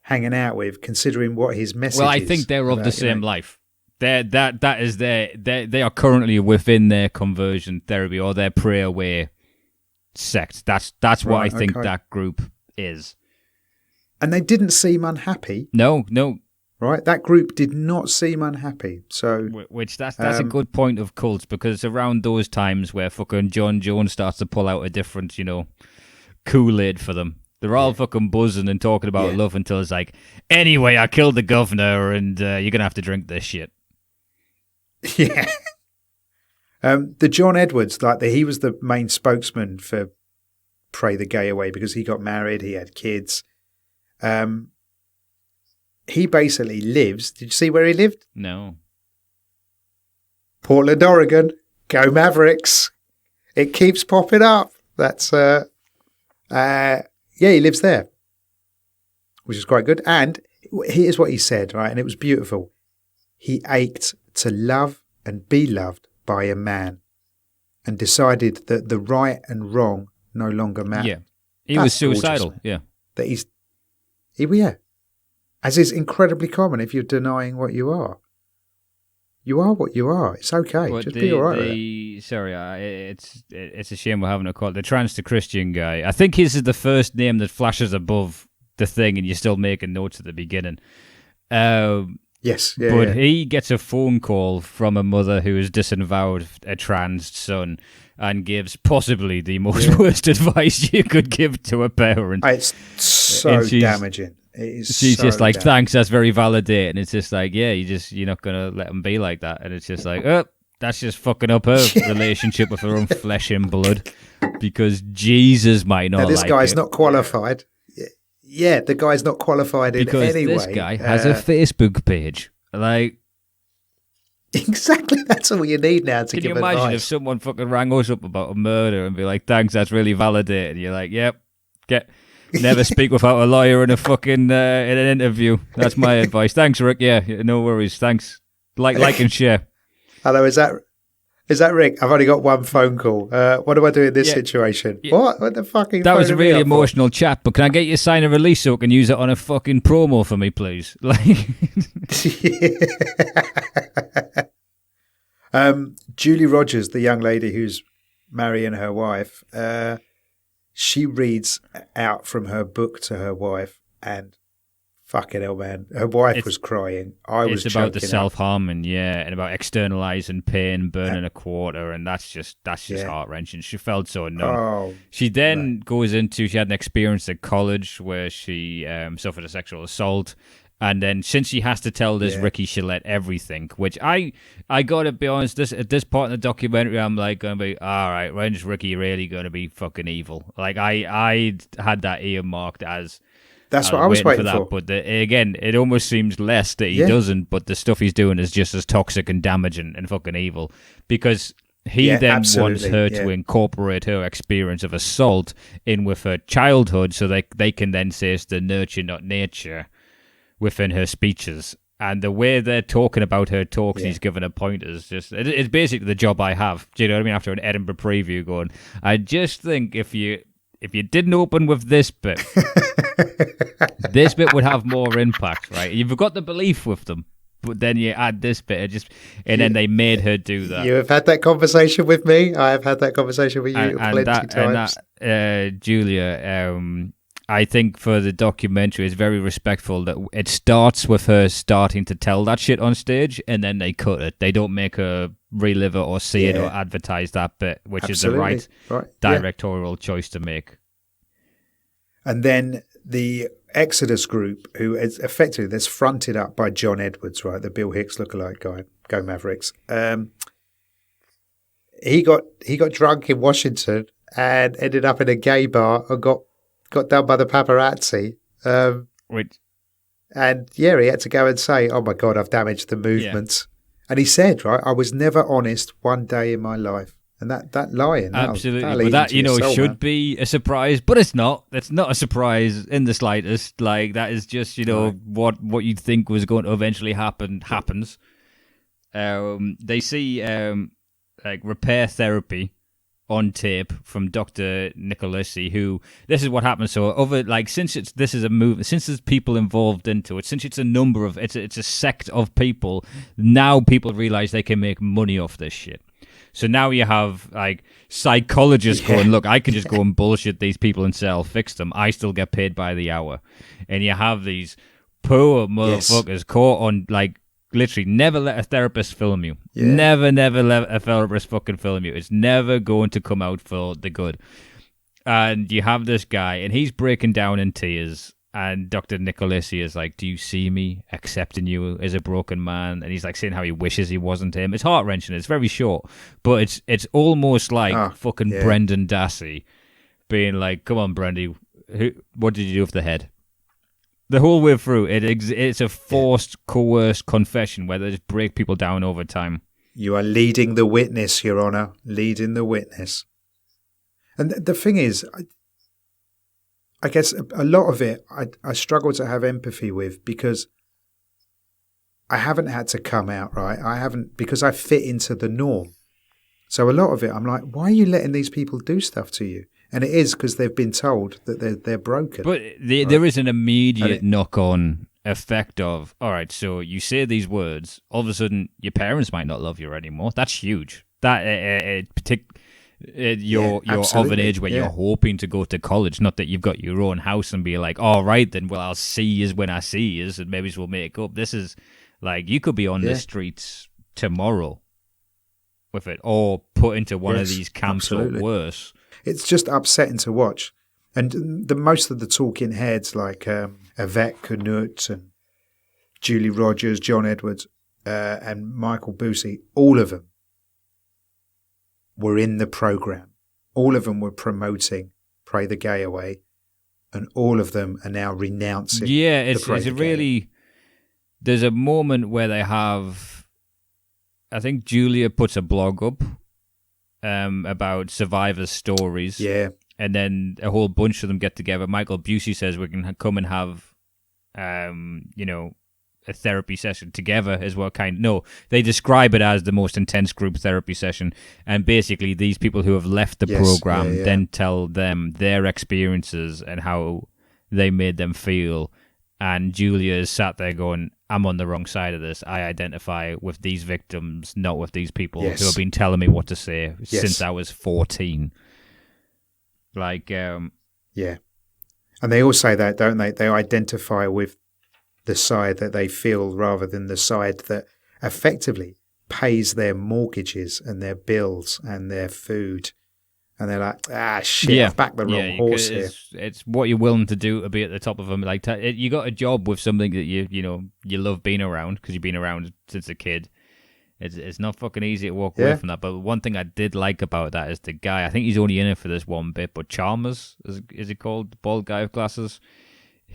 hanging out with, considering what his message is.
Well, I think they're of the same life. They are currently within their conversion therapy or their prayer way sect. That's what I think that group is.
And they didn't seem unhappy.
No.
Right, that group did not seem unhappy. So,
which that's a good point of cults, because it's around those times where fucking John Jones starts to pull out a different, Kool-Aid for them. They're all fucking buzzing and talking about love until it's like, anyway, I killed the governor, and you're gonna have to drink this shit.
Yeah. The John Edwards, he was the main spokesman for Pray the Gay Away because he got married, he had kids. He basically lives. Did you see where he lived?
No.
Portland, Oregon. Go Mavericks. It keeps popping up. That's he lives there, which is quite good. And here's what he said, right? And it was beautiful. He ached to love and be loved by a man, and decided that the right and wrong no longer matter.
Yeah, he was suicidal. Gorgeous, yeah,
that yeah. As is incredibly common if you're denying what you are. You are what you are. It's okay.
But
just be all right with it.
Sorry, it's a shame we're having a call. The trans to Christian guy. I think his is the first name that flashes above the thing, and you're still making notes at the beginning.
Yes.
But he gets a phone call from a mother who has disavowed a trans son and gives possibly the most worst advice you could give to a parent.
It's so damaging. It is
She's
so
just like,
damn.
thanks, that's very validating. And it's just like, yeah, you're not gonna let him be like that. And it's just like, oh, that's just fucking up her relationship with her own flesh and blood, because Jesus might not
Now, this
like
guy's
it.
not qualified. Yeah, the guy's not qualified in
Because
any
this
way.
guy has a Facebook page. Like,
exactly, that's all you need now to
can you
give
imagine
advice.
if someone fucking rang us up about a murder and be like, thanks, that's really validated. You're like, yep, never speak without a lawyer in a fucking in an interview. That's my advice. Thanks, Rick. Yeah, no worries. Thanks. Like and share.
Hello, is that Rick? I've only got one phone call. What do I do in this situation?
Yeah.
What the fucking?
That was a really
up for?
emotional chat, but can I get you to sign a release so I can use it on a fucking promo for me, please? Like,
Julie Rogers, the young lady who's marrying her wife, she reads out from her book to her wife, and fucking hell, man, her wife was crying. I was.
It's about the
choking up.
self-harming, yeah, and about externalizing pain, burning a quarter, and that's just heart-wrenching. She felt so numb.
Oh,
she then goes into, she had an experience at college where she suffered a sexual assault. And then since she has to tell this Ricky Shillette everything, which I gotta be honest, at this part in the documentary, I'm like gonna be, all right, when's Ricky really gonna be fucking evil? Like I had that earmarked as
that's what I was waiting for.
But again, it almost seems less that he doesn't, but the stuff he's doing is just as toxic and damaging and fucking evil, because he then wants her to incorporate her experience of assault in with her childhood, so they can then say it's the nurture, not nature, within her speeches. And the way they're talking about her talks, he's given her pointers. It's basically the job I have. Do you know what I mean? After an Edinburgh preview going, I just think if you didn't open with this bit, this bit would have more impact, right? You've got the belief with them, but then you add this bit, and then they made her do that.
You have had that conversation with me. I have had that conversation with you plenty times.
Julia, I think for the documentary, it's very respectful that it starts with her starting to tell that shit on stage, and then they cut it. They don't make her relive it or see it or advertise that bit, which is the right directorial choice to make. And
then the Exodus group, who is effectively that's fronted up by John Edwards, right, the Bill Hicks lookalike guy, Go Mavericks. He got drunk in Washington and ended up in a gay bar and got done by the paparazzi. And he had to go and say, oh my God, I've damaged the movement. Yeah. And he said, right, I was never honest one day in my life. And that lying.
Absolutely. But that, should be a surprise, but it's not. It's not a surprise in the slightest. Like, that is just, what you'd think was going to eventually happen happens. They see, repair therapy on tape from Dr. Nicolesi, who, this is what happens. So since this is a movement, since there's people involved into it, since it's a sect of people, now people realize they can make money off this shit. So now you have psychologists going, look, I can just go and bullshit these people and fix them. I still get paid by the hour. And you have these poor motherfuckers caught on literally never let a therapist film you. Yeah. Never let a therapist fucking film you. It's never going to come out for the good. And you have this guy, and he's breaking down in tears. And Dr. Nicolesi is like, do you see me accepting you as a broken man? And he's saying how he wishes he wasn't him. It's heart-wrenching. It's very short. But it's almost like Brendan Dassey being like, come on, Brendy, what did you do with the head? The whole way through, it's a forced, coerced confession where they just break people down over time.
You are leading the witness, Your Honour, leading the witness. And the thing is, I guess a lot of it I struggle to have empathy with because I haven't had to come out, right? I haven't, because I fit into the norm. So a lot of it, I'm like, why are you letting these people do stuff to you? And it is because they've been told that they're broken.
But there is an immediate knock-on effect of, all right, so you say these words, all of a sudden your parents might not love you anymore. That's huge. That you're of an age where you're hoping to go to college, not that you've got your own house and be like, all right, then, well, I'll see you when I see you, and maybe we'll make up. This is you could be on the streets tomorrow with it, or put into one of these camps or worse.
It's just upsetting to watch. And most of the talking heads, like Yvette Knut and Julie Rogers, John Edwards, and Michael Busey, all of them were in the program. All of them were promoting Pray the Gay Away, and all of them are now renouncing.
Yeah, it's a really. There's a moment where they have. I think Julia puts a blog up about survivors' stories.
Yeah.
And then a whole bunch of them get together. Michael Busey says we can come and have, a therapy session together as well. They describe it as the most intense group therapy session. And basically these people who have left the program then tell them their experiences and how they made them feel. And Julia is sat there going, I'm on the wrong side of this. I identify with these victims, not with these people who have been telling me what to say since I was 14. And
they all say that, don't they? They identify with the side that they feel rather than the side that effectively pays their mortgages and their bills and their food. And they're like, I've backed the wrong horse here.
It's what you're willing to do to be at the top of them. Like, you got a job with something that you love being around because you've been around since a kid. It's not fucking easy to walk away from that. But one thing I did like about that is the guy. I think he's only in it for this one bit, but Chalmers is it called? The bald guy with glasses.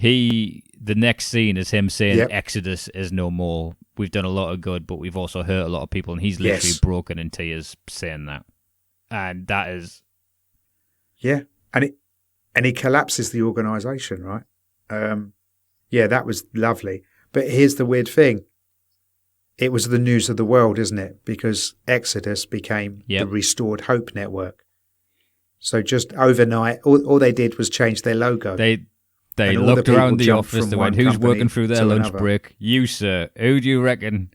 The next scene is him saying Exodus is no more. We've done a lot of good, but we've also hurt a lot of people, and he's literally broken in tears saying that. And that is,
and he collapses the organisation, right? That was lovely. But here's the weird thing. It was the news of the world, isn't it? Because Exodus became the Restored Hope Network. So just overnight, all they did was change their logo.
They looked around the office. They went, "Who's working through their lunch break? You, sir. Who do you reckon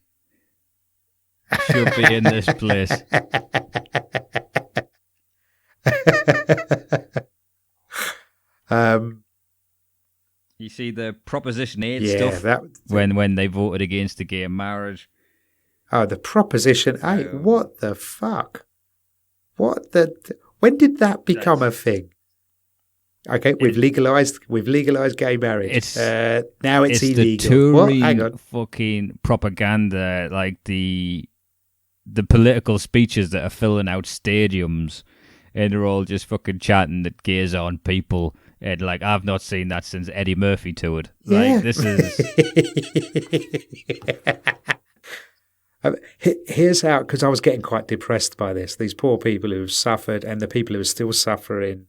should be in this place?" You see the Proposition 8 stuff when they voted against the gay marriage.
Oh, the Proposition 8. What the fuck? When did that become a thing? Okay, we've legalized gay marriage. Now it's illegal.
The Tory fucking propaganda, like the political speeches that are filling out stadiums, and they're all just fucking chatting that gays are on people. And like, I've not seen that since Eddie Murphy toured. Like, this is.
Here's how, because I was getting quite depressed by this. These poor people who have suffered, and the people who are still suffering,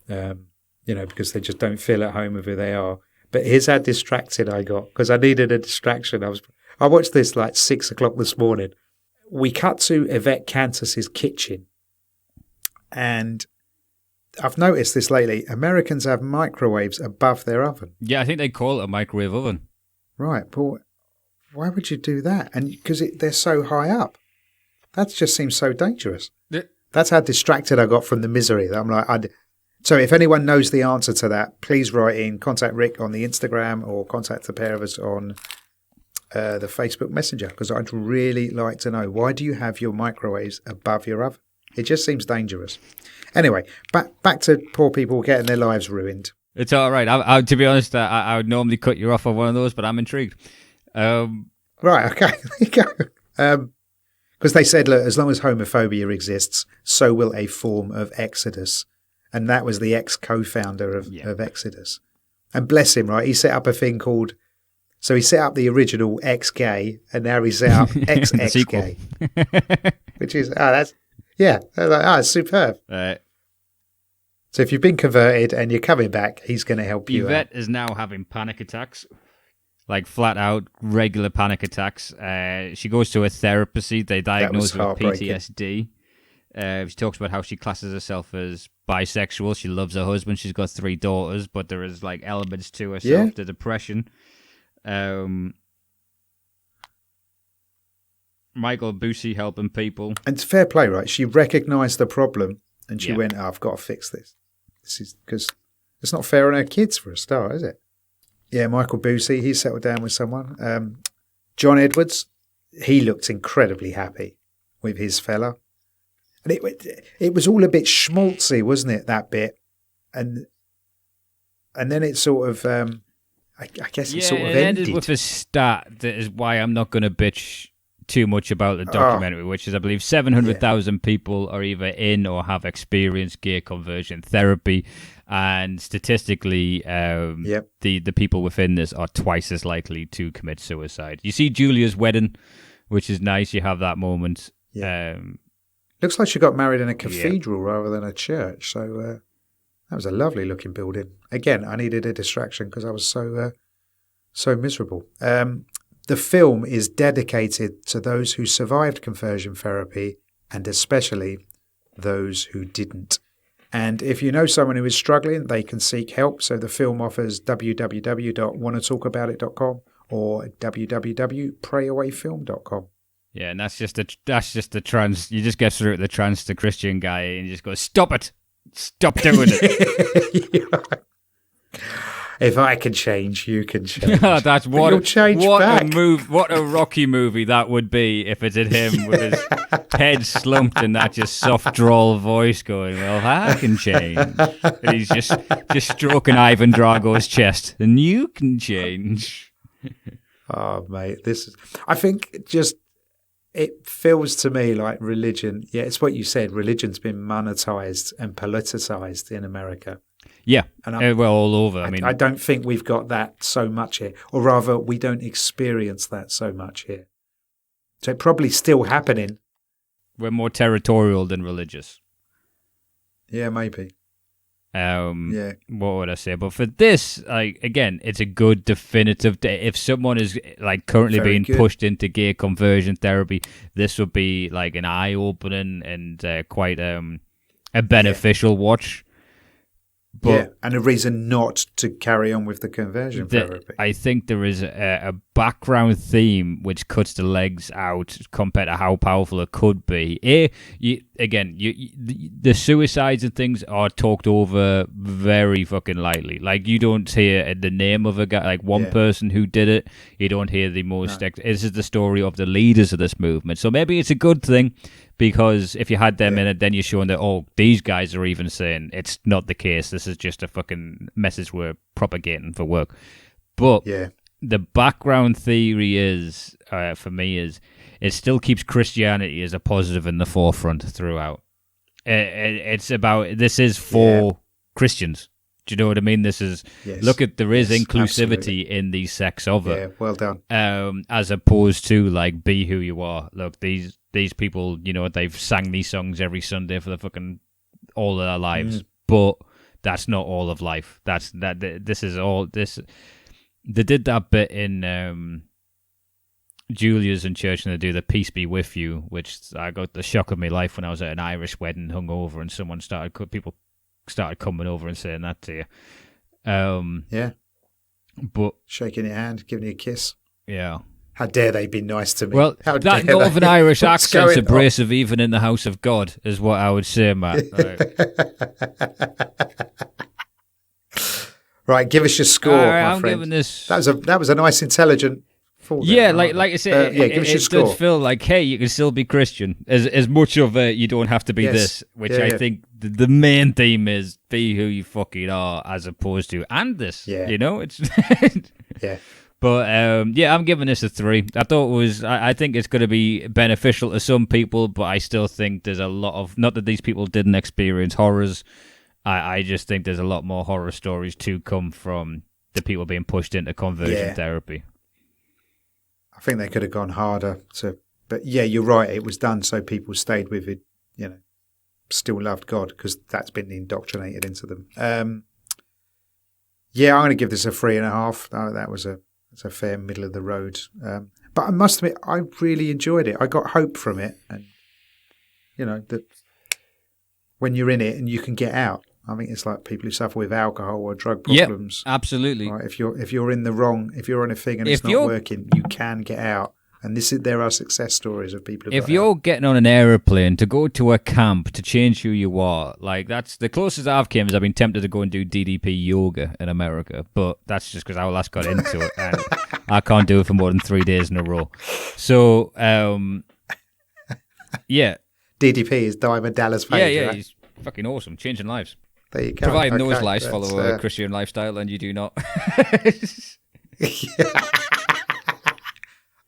because they just don't feel at home with who they are. But here's how distracted I got, because I needed a distraction. I watched this like 6 o'clock this morning. We cut to Yvette Cantus's kitchen, and I've noticed this lately. Americans have microwaves above their oven.
Yeah, I think they call it a microwave oven.
Right, but why would you do that? And because they're so high up. That just seems so dangerous. That's how distracted I got from the misery. That I'm like, so if anyone knows the answer to that, please write in, contact Rick on the Instagram or contact the pair of us on the Facebook Messenger, because I'd really like to know, why do you have your microwaves above your oven? It just seems dangerous. Anyway, back to poor people getting their lives ruined.
It's all right. I to be honest, I would normally cut you off on one of those, but I'm intrigued.
Right, okay. Because they said, look, as long as homophobia exists, so will a form of Exodus. And that was the ex-co-founder of Exodus. And bless him, right? He set up a thing called... So he set up the original ex-gay, and now he set up ex-ex-gay. Which is... that's... Yeah, it's superb.
Right.
So if you've been converted and you're coming back, he's going to help you
Yvette is now having panic attacks, like flat out regular panic attacks. She goes to a therapist. They diagnose her with PTSD. She talks about how she classes herself as bisexual. She loves her husband. She's got 3 daughters, but there is like elements to herself, the depression. Michael Busey helping people.
And it's fair play, right? She recognised the problem and she went, I've got to fix this. This is because it's not fair on her kids for a start, is it? Yeah, Michael Busey, he settled down with someone. John Edwards, he looked incredibly happy with his fella. And it was all a bit schmaltzy, wasn't it, that bit? And and then it sort of, I guess it sort of
it ended with a stat that is why I'm not going to bitch too much about the documentary, which is I believe 700,000 people are either in or have experienced gay conversion therapy, and statistically, the people within this are twice as likely to commit suicide. You see Julia's wedding, which is nice. You have that moment.
Yeah. Looks like she got married in a cathedral rather than a church. So that was a lovely looking building. Again, I needed a distraction because I was so miserable. The film is dedicated to those who survived conversion therapy and especially those who didn't. And if you know someone who is struggling, they can seek help. So the film offers www.wannatalkaboutit.com or www.prayawayfilm.com.
Yeah, and that's just the trans. You just get through the trans to Christian guy and you just go, stop it, stop doing it.
If I can change, you can change.
That's what
back.
What a Rocky movie that would be if it did him with his head slumped and that just soft drawl voice going, well, I can change. And he's just stroking Ivan Drago's chest, and you can change.
Oh, mate, I think just, it feels to me like religion. Yeah, it's what you said. Religion's been monetized and politicized in America.
Yeah, and all over.
I don't think we've got that so much here, or rather, we don't experience that so much here. So it's probably still happening.
We're more territorial than religious.
Yeah, maybe.
What would I say? But for this, again, it's a good definitive. If someone is currently being pushed into gay conversion therapy, this would be like an eye-opening and quite a beneficial watch. But
and a reason not to carry on with the conversion therapy.
I think there is a background theme which cuts the legs out compared to how powerful it could be. The suicides and things are talked over very fucking lightly. Like, you don't hear the name of a guy, like one person who did it. You don't hear the most. No. This is the story of the leaders of this movement. So maybe it's a good thing. Because if you had them in it, then you're showing that, these guys are even saying it's not the case. This is just a fucking message we're propagating for work. But the background theory is, for me, is it still keeps Christianity as a positive in the forefront throughout. It's about, this is for Christians. Do you know what I mean? This is, there is inclusivity in these sects of it.
Yeah, well done.
As opposed to, be who you are. Look, these people, they've sang these songs every Sunday for the fucking all of their lives, but that's not all of life. This is all this. They did that bit in Julia's in church, and they do the "Peace be with you," which I got the shock of my life when I was at an Irish wedding, hungover, and people started coming over and saying that to you. But
shaking your hand, giving you a kiss.
Yeah.
How dare they be nice to me?
Well, that Northern Irish accent's abrasive even in the house of God, is what I would say, Matt.
Right, give us your score, my
I'm
friend.
giving this.
That was a nice, intelligent.
Yeah, like I said,
give us your score.
It does feel like, hey, you can still be Christian. As much of you don't have to be this, which I think the main theme is be who you fucking are, as opposed to and this. Yeah. It's But I'm giving this a 3. I thought it was. I think it's going to be beneficial to some people, but I still think there's a lot of, not that these people didn't experience horrors. I just think there's a lot more horror stories to come from the people being pushed into conversion therapy.
I think they could have gone harder but you're right. It was done so people stayed with it. Still loved God, because that's been indoctrinated into them. I'm going to give this a 3.5. That was a fair middle of the road. But I must admit, I really enjoyed it. I got hope from it, and that when you're in it and you can get out. I think it's like people who suffer with alcohol or drug problems.
Yep, absolutely.
Right? If you're in the wrong, if you're on a thing and it's not working, you can get out. And there are success stories of people.
If you're getting on an aeroplane to go to a camp to change who you are, that's the closest I've came. Is I've been tempted to go and do DDP yoga in America, but that's just because I last got into it, and I can't do it for more than 3 days in a row. So,
DDP is Diamond Dallas Page.
Yeah,
right?
he's fucking awesome, changing lives.
There you go.
Providing those
Okay,
lives follow a Christian lifestyle, and you do not.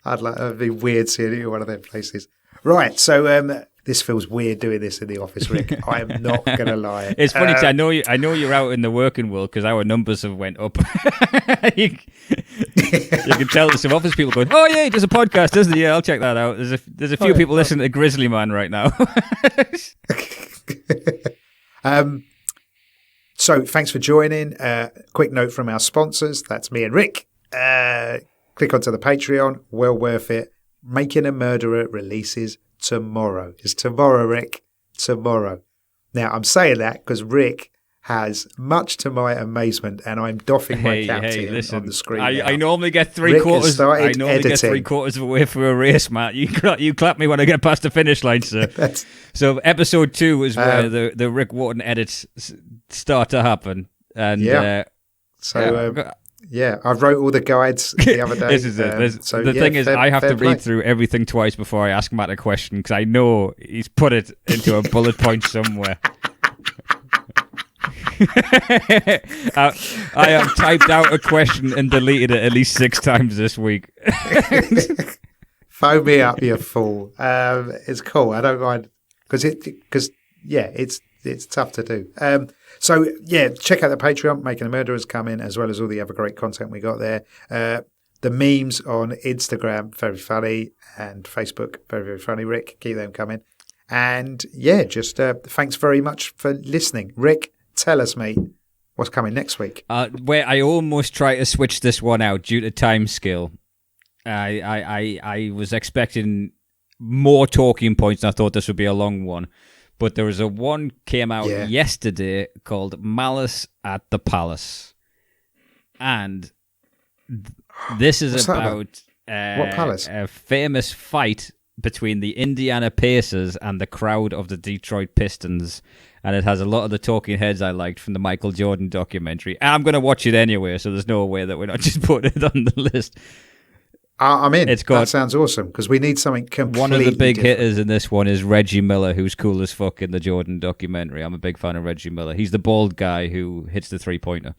It'd be weird seeing you in one of them places. Right, so this feels weird doing this in the office, Rick. I am not going to lie.
It's funny 'cause I know you're out in the working world because our numbers have went up. you can tell there's some office people going, "Oh yeah, there's a podcast, isn't it? Yeah, I'll check that out." There's a few people listening to Grizzly Man right now.
So thanks for joining. Quick note from our sponsors. That's me and Rick. Click onto the Patreon. Well worth it. Making a Murderer releases tomorrow. It's tomorrow, Rick. Tomorrow. Now, I'm saying that because Rick has, much to my amazement, and I'm doffing my cap to him on the screen.
I normally get three quarters. I normally get 3/4 of the way through a race, Matt. You clap me when I get past the finish line, sir. So episode 2 is where the Rick Wharton edits start to happen, and
I wrote all the guides the other day.
This is it. The thing is, I have to read through everything twice before I ask Matt a question because I know he's put it into a bullet point somewhere. I have typed out a question and deleted it at least 6 times this week.
Phone me up, you fool. It's cool. I don't mind because it's tough to do. So check out the Patreon. Making a Murderer's coming, as well as all the other great content we got there. The memes on Instagram, very funny, and Facebook, very, very funny. Rick, keep them coming. And just thanks very much for listening. Rick, tell us, mate, what's coming next week?
Where I almost try to switch this one out due to time scale. I was expecting more talking points, and I thought this would be a long one. But there was a one came out yesterday called Malice at the Palace. And this is about
what palace?
A famous fight between the Indiana Pacers and the crowd of the Detroit Pistons. And it has a lot of the talking heads I liked from the Michael Jordan documentary. And I'm going to watch it anyway, so there's no way that we're not just putting it on the list.
I'm in. That sounds awesome because we need something completely
One of the big
different.
hitters in this one is Reggie Miller, who's cool as fuck in the Jordan documentary. I'm a big fan of Reggie Miller. He's the bald guy who hits the 3-pointer.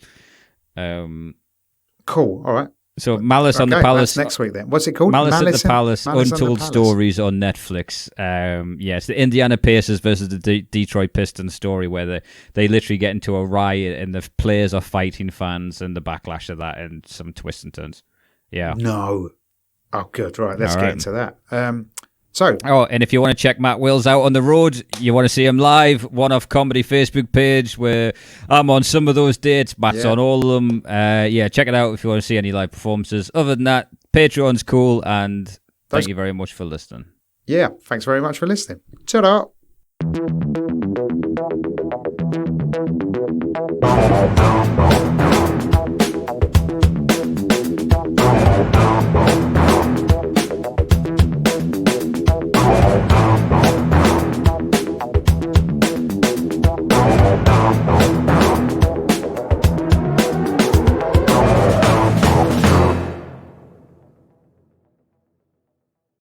Cool. All right.
So Malice on the Palace.
That's next week then. What's it called?
Malice at the Palace, Untold Stories on Netflix. It's the Indiana Pacers versus the Detroit Pistons story where they literally get into a riot and the players are fighting fans and the backlash of that and some twists and turns. Yeah.
No. Oh, good. Right. Let's get into that. And
if you want to check Matt Wills out on the road, you want to see him live, One Off Comedy Facebook page where I'm on some of those dates. Matt's on all of them. Check it out if you want to see any live performances. Other than that, Patreon's cool, and thank you very much for listening.
Yeah, thanks very much for listening. Ta-da!
Bye.